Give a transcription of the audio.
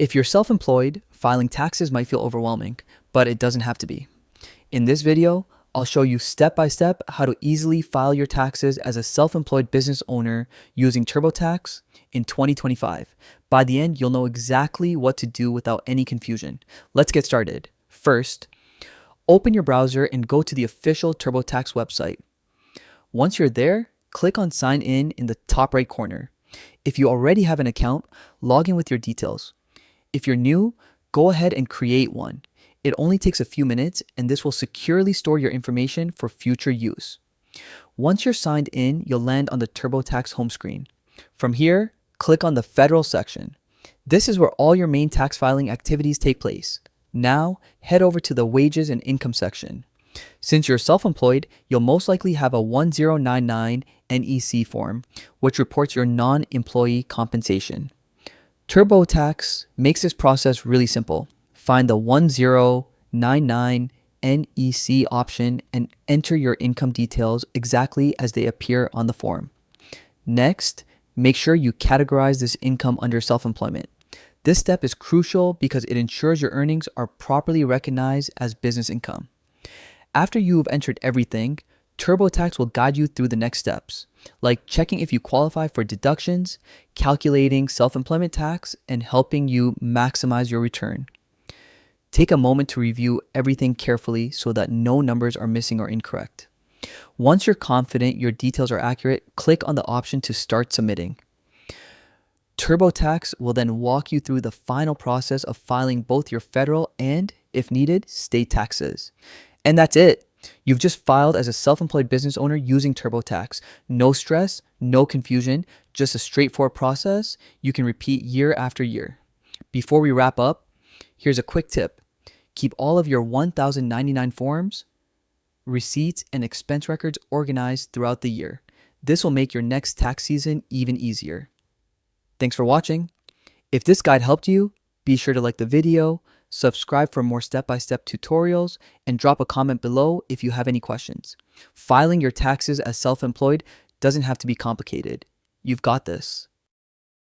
If you're self-employed, filing taxes might feel overwhelming, but it doesn't have to be. In this video, I'll show you step by step how to easily file your taxes as a self-employed business owner using TurboTax in 2025. By the end, you'll know exactly what to do without any confusion. Let's get started. First, open your browser and go to the official TurboTax website. Once you're there, click on Sign in the top right corner. If you already have an account, log in with your details. If you're new, go ahead and create one. It only takes a few minutes, and this will securely store your information for future use. Once you're signed in, you'll land on the TurboTax home screen. From here, click on the Federal section. This is where all your main tax filing activities take place. Now, head over to the Wages and Income section. Since you're self-employed, you'll most likely have a 1099 NEC form, which reports your non-employee compensation. TurboTax makes this process really simple. Find the 1099 NEC option and enter your income details exactly as they appear on the form. Next, make sure you categorize this income under self-employment. This step is crucial because it ensures your earnings are properly recognized as business income. After you have entered everything, TurboTax will guide you through the next steps, like checking if you qualify for deductions, calculating self-employment tax, and helping you maximize your return. Take a moment to review everything carefully so that no numbers are missing or incorrect. Once you're confident your details are accurate, click on the option to start submitting. TurboTax will then walk you through the final process of filing both your federal and, if needed, state taxes. And that's it. You've just filed as a self-employed business owner using TurboTax. No stress, no confusion, just a straightforward process you can repeat year after year. Before we wrap up, here's a quick tip. Keep all of your 1099 forms, receipts, and expense records organized throughout the year. This will make your next tax season even easier. Thanks for watching. If this guide helped you, be sure to like the video, subscribe for more step-by-step tutorials, and drop a comment below if you have any questions. Filing your taxes as self-employed doesn't have to be complicated. You've got this.